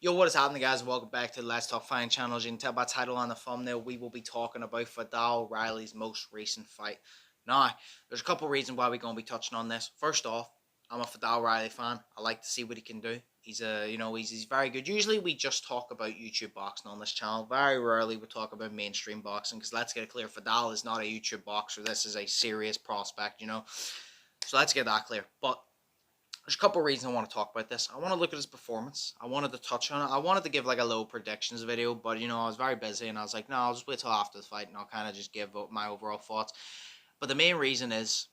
Yo, what is happening, guys? Welcome back to the Let's Talk Fighting channel. As you can tell by title on the thumbnail, we will be talking about Viddal Riley's most recent fight. Now, there's a couple reasons why we're going to be touching on this. First off, I'm a Viddal Riley fan. I like to see what he can do. He's he's very good. Usually we just talk about YouTube boxing on this channel. Very rarely we talk about mainstream boxing because let's get it clear, Viddal is not a YouTube boxer. This is a serious prospect, So let's get that clear. But there's a couple reasons I want to talk about this. I want to look at his performance. I wanted to touch on it. I wanted to give like a little predictions video, but I was very busy and I was like, no, I'll just wait till after the fight and I'll kind of just give my overall thoughts. But the main reason is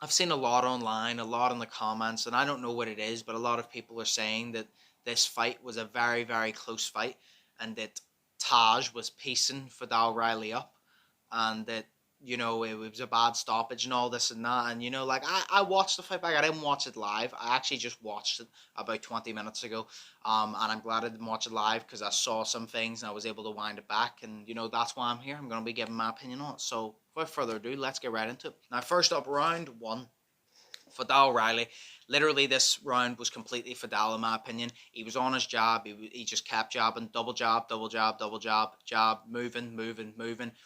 I've seen a lot online, a lot in the comments, and I don't know what it is, but a lot of people are saying that this fight was a very, very close fight and that Taj was piecing Viddal Riley up and that it was a bad stoppage and all this and that. And, I watched the fight back. I didn't watch it live. I actually just watched it about 20 minutes ago. And I'm glad I didn't watch it live because I saw some things and I was able to wind it back. And, that's why I'm here. I'm going to be giving my opinion on it. So, without further ado, let's get right into it. Now, first up, round one. Viddal Riley, literally this round was completely Viddal in my opinion. He was on his jab, he just kept jabbing, double jab, double jab, double jab, jab, moving.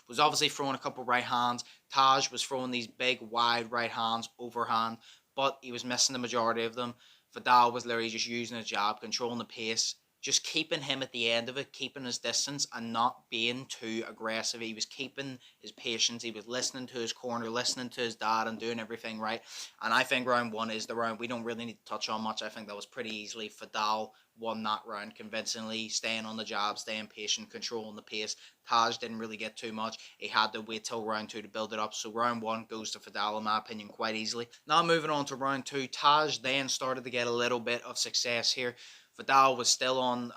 Was obviously throwing a couple right hands. Taj was throwing these big, wide right hands, overhand, but he was missing the majority of them. Viddal was literally just using his jab, controlling the pace, just keeping him at the end of it, keeping his distance and not being too aggressive. He was keeping his patience. He was listening to his corner, listening to his dad and doing everything right. And I think round one is the round we don't really need to touch on much. I think that was pretty easily. Viddal won that round convincingly, staying on the jab, staying patient, controlling the pace. Taj didn't really get too much. He had to wait till round two to build it up. So round one goes to Viddal in my opinion quite easily. Now moving on to round two, Taj then started to get a little bit of success here. Viddal was still on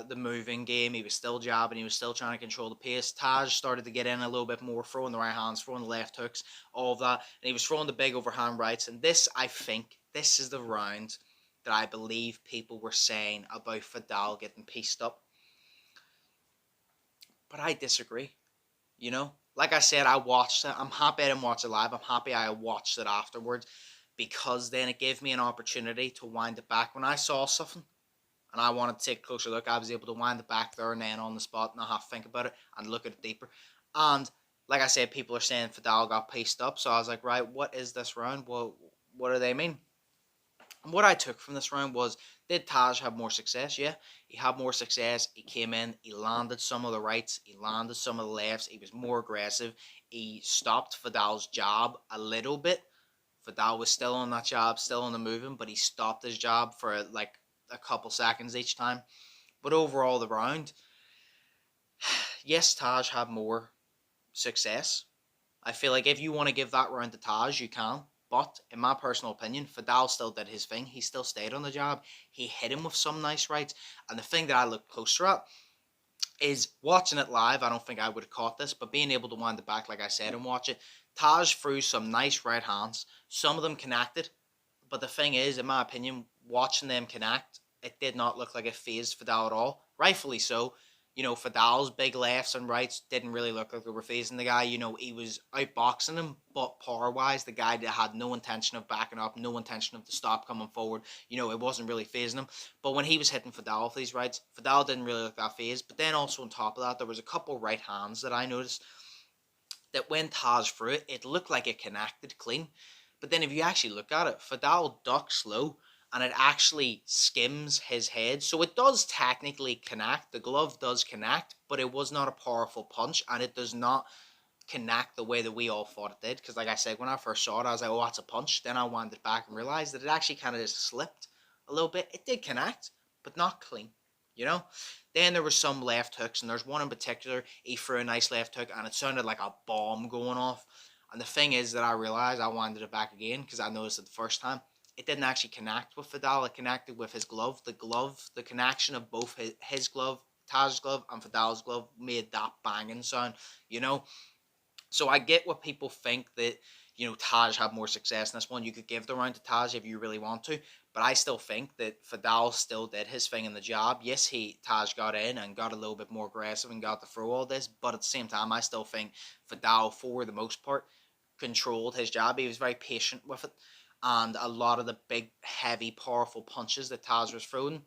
the moving game. He was still jabbing. He was still trying to control the pace. Taj started to get in a little bit more, throwing the right hands, throwing the left hooks, all of that. And he was throwing the big overhand rights. And I think, this is the round that I believe people were saying about Viddal getting pieced up. But I disagree. Like I said, I watched it. I'm happy I didn't watch it live. I'm happy I watched it afterwards because then it gave me an opportunity to wind it back. When I saw something, and I wanted to take a closer look, I was able to wind it back there and then on the spot, not have to think about it and look at it deeper. And like I said, people are saying Viddal got pieced up, so I was like, right, what is this round? Well, what do they mean? And what I took from this round was, did Taj have more success? Yeah, he had more success. He came in, he landed some of the rights, he landed some of the lefts, he was more aggressive. He stopped Viddal's jab a little bit. Viddal was still on that jab, still on the moving, but he stopped his jab for like a couple seconds each time. But overall, the round, yes, Taj had more success. I feel like if you want to give that round to Taj, you can. But in my personal opinion, Viddal still did his thing. He still stayed on the jab. He hit him with some nice rights. And the thing that I look closer at is watching it live. I don't think I would have caught this, but being able to wind it back, like I said, and watch it, Taj threw some nice right hands. Some of them connected. But the thing is, in my opinion, watching them connect, it did not look like it phased Viddal at all. Rightfully so. Viddal's big lefts and rights didn't really look like they were phasing the guy. He was outboxing him, but power-wise, the guy that had no intention of backing up, no intention of the stop coming forward, it wasn't really phasing him. But when he was hitting Viddal with these rights, Viddal didn't really look that phased. But then also on top of that, there was a couple right hands that I noticed that when Taj threw it, it looked like it connected clean. But then if you actually look at it, Viddal ducks low and it actually skims his head. So it does technically connect. The glove does connect, but it was not a powerful punch and it does not connect the way that we all thought it did. Because like I said, when I first saw it, I was like, oh, that's a punch. Then I wound it back and realized that it actually kind of just slipped a little bit. It did connect, but not clean. Then there were some left hooks, and there's one in particular, he threw a nice left hook, and it sounded like a bomb going off. And the thing is that I realized, I winded it back again, because I noticed it the first time, it didn't actually connect with Viddal, it connected with his glove. The connection of both his glove, Taj's glove, and Viddal's glove made that banging sound, So I get what people think that, Taj had more success in this one. You could give the round to Taj if you really want to, but I still think that Viddal still did his thing in the jab. Yes, Taj got in and got a little bit more aggressive and got to throw all this, but at the same time, I still think Viddal, for the most part, controlled his jab. He was very patient with it, and a lot of the big, heavy, powerful punches that Taj was throwing,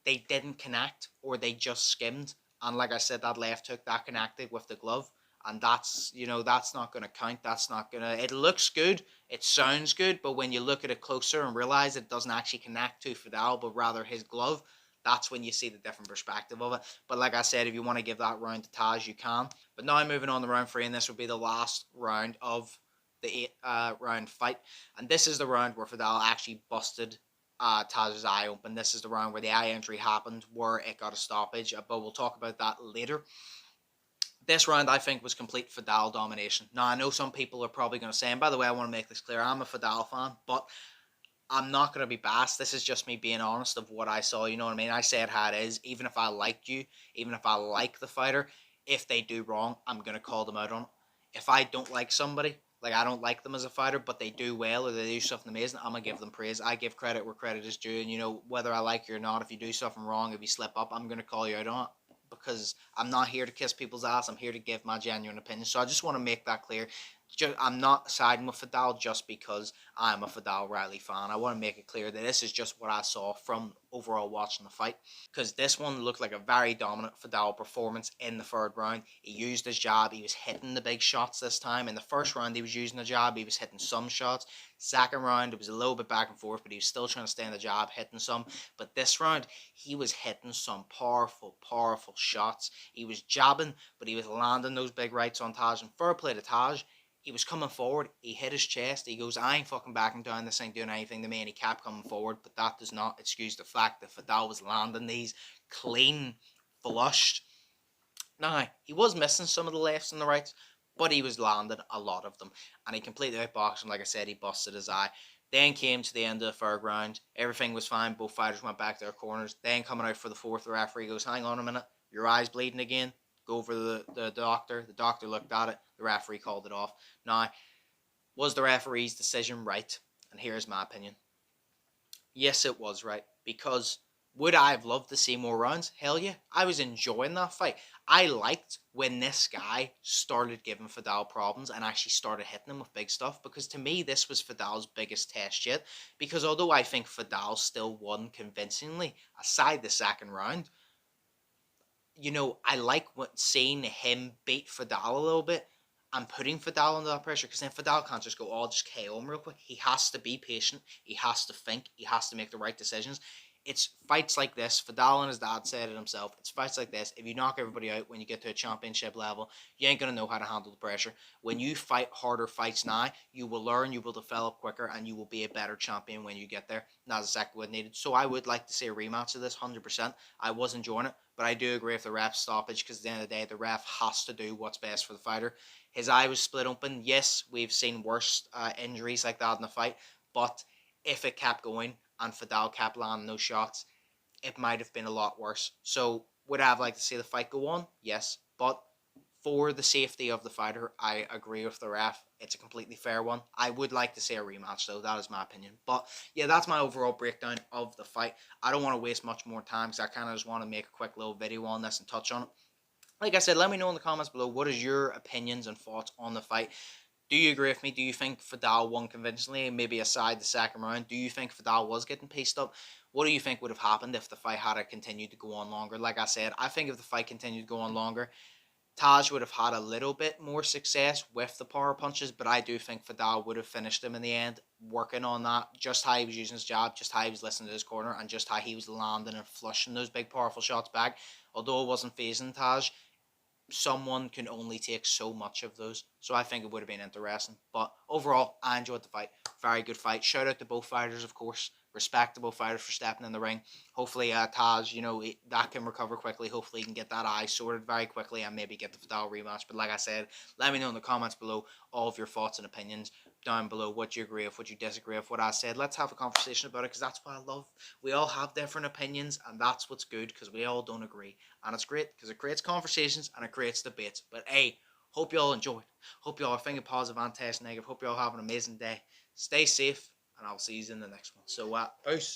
they didn't connect or they just skimmed. And like I said, that left hook that connected with the glove. And that's, that's not going to count. That's not going to, it looks good. It sounds good. But when you look at it closer and realize it doesn't actually connect to Viddal, but rather his glove, that's when you see the different perspective of it. But like I said, if you want to give that round to Taj, you can. But now moving on to round 3, and this will be the last round of the 8 round fight. And this is the round where Viddal actually busted Taj's eye open. This is the round where the eye injury happened, where it got a stoppage. But we'll talk about that later. This round, I think, was complete Viddal domination. Now, I know some people are probably going to say, and by the way, I want to make this clear, I'm a Viddal fan, but I'm not going to be biased. This is just me being honest of what I saw. You know what I mean? I say it how it is. Even if I liked you, even if I like the fighter, if they do wrong, I'm going to call them out on it. If I don't like somebody, like I don't like them as a fighter, but they do well or they do something amazing, I'm going to give them praise. I give credit where credit is due. And, whether I like you or not, if you do something wrong, if you slip up, I'm going to call you out on it. Because I'm not here to kiss people's ass. I'm here to give my genuine opinion. So I just want to make that clear. I'm not siding with Viddal just because I'm a Viddal Riley fan. I want to make it clear that this is just what I saw from overall watching the fight. Because this one looked like a very dominant Viddal performance in the 3rd round. He used his jab. He was hitting the big shots this time. In the 1st round, he was using the jab. He was hitting some shots. 2nd round, it was a little bit back and forth, but he was still trying to stay in the jab, hitting some. But this round, he was hitting some powerful, powerful shots. He was jabbing, but he was landing those big rights on Taj. And fair play to Taj. He was coming forward. He hit his chest. He goes, I ain't fucking backing down. This ain't doing anything to me. And he kept coming forward. But that does not excuse the fact that Viddal was landing these clean, flushed. Now, he was missing some of the lefts and the rights, but he was landing a lot of them. And he completely outboxed him. Like I said, he busted his eye. Then came to the end of the 3rd round. Everything was fine. Both fighters went back to their corners. Then coming out for the 4th, the referee goes, hang on a minute. Your eye's bleeding again. Go over to the doctor. The doctor looked at it. The referee called it off. Now, was the referee's decision right? And here's my opinion. Yes, it was right. Because would I have loved to see more rounds? Hell yeah. I was enjoying that fight. I liked when this guy started giving Viddal problems and actually started hitting him with big stuff. Because to me, this was Viddal's biggest test yet. Because although I think Viddal still won convincingly, aside the 2nd round, I like seeing him beat Viddal a little bit and putting Viddal under that pressure, because then Viddal can't just go, oh, just KO him real quick. He has to be patient. He has to think. He has to make the right decisions. It's fights like this. Viddal and his dad said it himself. It's fights like this. If you knock everybody out when you get to a championship level, you ain't going to know how to handle the pressure. When you fight harder fights now, you will learn, you will develop quicker, and you will be a better champion when you get there. And that's exactly what needed. So I would like to see a rematch of this, 100%. I was enjoying it, but I do agree with the ref stoppage, because at the end of the day, the ref has to do what's best for the fighter. His eye was split open. Yes, we've seen worse injuries like that in the fight, but if it kept going and Viddal kept landing those shots, it might have been a lot worse. So, would I have liked to see the fight go on? Yes, but for the safety of the fighter, I agree with the ref. It's a completely fair one. I would like to see a rematch, though. That is my opinion. But, yeah, that's my overall breakdown of the fight. I don't want to waste much more time, because I kind of just want to make a quick little video on this and touch on it. Like I said, let me know in the comments below, what is your opinions and thoughts on the fight? Do you agree with me? Do you think Viddal won convincingly? Maybe aside the 2nd round, do you think Viddal was getting paced up? What do you think would have happened if the fight had continued to go on longer? Like I said, I think if the fight continued to go on longer, Taj would have had a little bit more success with the power punches, but I do think Viddal would have finished him in the end, working on that, just how he was using his jab, just how he was listening to his corner, and just how he was landing and flushing those big powerful shots back. Although it wasn't phasing Taj, someone can only take so much of those. So I think it would have been interesting. But overall, I enjoyed the fight. Very good fight. Shout out to both fighters, of course. Respectable fighters for stepping in the ring. Hopefully, Taj, that can recover quickly. Hopefully, he can get that eye sorted very quickly and maybe get the Viddal rematch. But like I said, let me know in the comments below all of your thoughts and opinions down below, what you agree with, what you disagree with, what I said. Let's have a conversation about it, because that's what I love. We all have different opinions, and that's what's good, because we all don't agree. And it's great, because it creates conversations and it creates debates. But hey, hope you all enjoyed. Hope you all are thinking positive and testing negative. Hope you all have an amazing day. Stay safe, and I'll see you in the next one. So, peace.